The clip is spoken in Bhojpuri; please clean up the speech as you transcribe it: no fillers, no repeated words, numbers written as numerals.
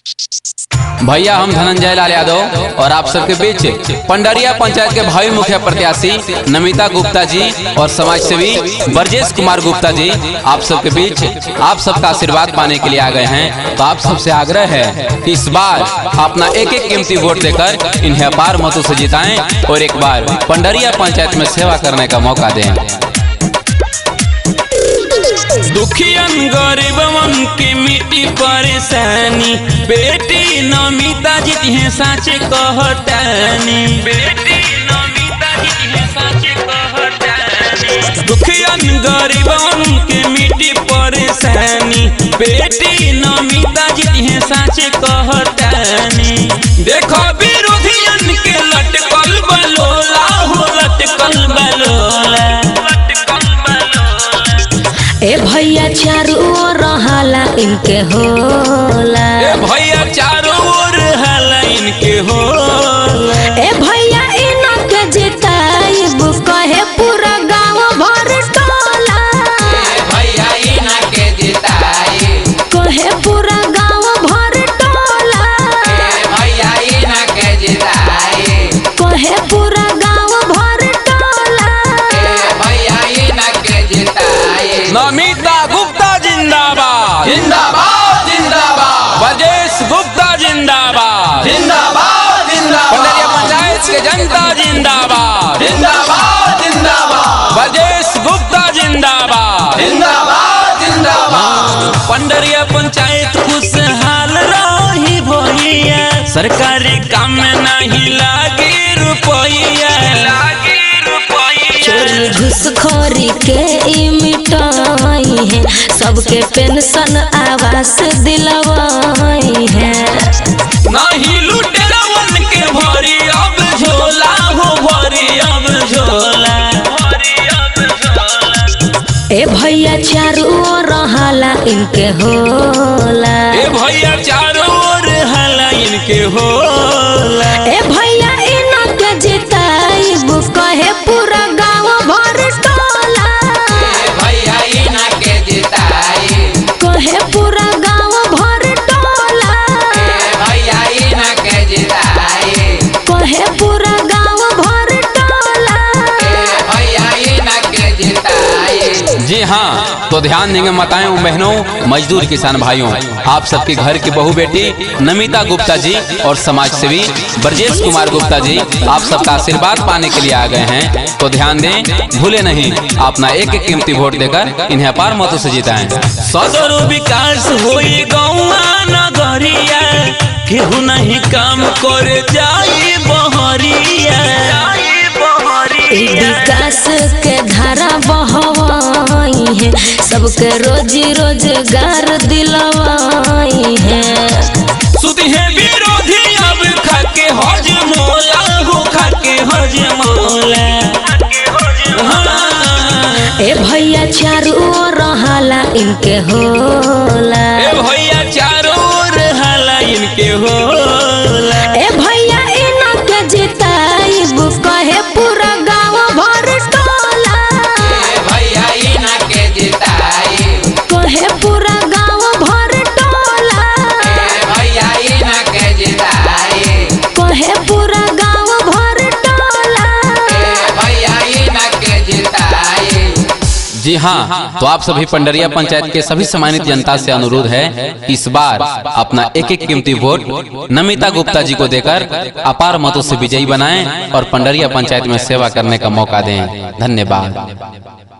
भैया हम धनंजय लाल यादव और आप सबके बीच पंडरिया पंचायत के भावी मुखिया प्रत्याशी नमिता गुप्ता जी और समाज सेवी ब्रजेश कुमार गुप्ता जी आप सबके बीच आप सबका आशीर्वाद पाने के लिए आ गए हैं। तो आप सबसे आग्रह है कि इस बार अपना एक एक कीमती वोट देकर इन्हें अपार मतों से जिताएं और एक बार पंडरिया पंचायत में सेवा करने का मौका दें। दुखियन गरीबन के मिट्टी परेशानी, बेटी नमिता जी है साचे कहतानी, बेटी नमिता जी है साचे कहतानी। दुखियन गरीबन के मिट्टी परेशानी, बेटी नमिता जी है साचे कहतानी। देखो विरोधियन के लटकल बलोला हो, लटकल बलोला। ए भैया चारों ओर हाला इनके होला, ए भैया चारों ओर हाला इनके होला। ए भैया इनके जिताइब कहे पूरा गांव भर टोला, ए भैया इनके जिताइब कहे पूरा गांव भर टोला, ए भैया इनके जिताइब कहे पूरा गांव भर टोला, ए भैया इनके जिताइब। नमिता गुप्ता जिंदाबाद, जिंदाबाद जिंदाबाद, ब्रजेश गुप्ता जिंदाबाद, जिंदाबाद जिंदाबाद, पंडरिया पंचायत के जनता जिंदाबाद, जिंदाबाद जिंदाबाद, ब्रजेश गुप्ता जिंदाबाद, जिंदाबाद जिंदाबाद। पंडरिया पंचायत खुशहाल रही भैया, सरकारी काम में नहीं लागे रुपया, लागे रुपया। चोरी घुसखोरी के ई मिटाई है, सबके पेंशन आवास दिलवाई है। नहीं लुटेरवन के भरी अब झोला हो, भरी अब झोला। ए भैया चारों ओर हाला इनके होला, ए भैया चारों ओर हाला इनके होला। ए भैया इनके जिताइब कहे पूरा गांव भर टोला, ए भैया इनके जिताइब कहे पूरा गांव भर टोला, ए भैया इनके जिताइब कहे पूरा गांव भर टोला। ए भैया इनके जिताइब। जी हाँ, तो ध्यान देंगे माताएं बहनों, मजदूर किसान भाइयों, आप सबके घर की बहू बेटी नमिता गुप्ता जी और समाज सेवी ब्रजेश कुमार गुप्ता जी आप सबका आशीर्वाद पाने के लिए आ गए हैं। तो ध्यान दें, भूले नहीं अपना एक एक कीमती वोट देकर इन्हें अपार मतों से जिताएं। सदर विकास होई गौआ नगरिया, केहू नहीं काम करे जाई बहरिया। विकास के धारा बहवाई है, सबके रोजी रोजगार दिलवाई है। सुधी है विरोधी अब खाके हज मोला हो, खाके हज मोला। ए भैया चारों ओर हाला इनके होला, ए भैया चारों ओर हाला इनके होला। ए भैया इनके जिताइब कहे पूरा गांव भर टोला, ए भैया इनके जिताइब कहे पूरा गांव भर टोला, ए भैया इनके जिताइब कहे पूरा गांव भर टोला। ए भैया इनके जिताइब। जी हाँ, तो आप सभी पंडरिया पंचायत के सभी सम्मानित जनता से अनुरोध है कि इस बार अपना एक एक कीमती वोट नमिता गुप्ता जी को देकर अपार मतों से विजयी बनाएं और पंडरिया पंचायत में सेवा करने का मौका दें। धन्यवाद।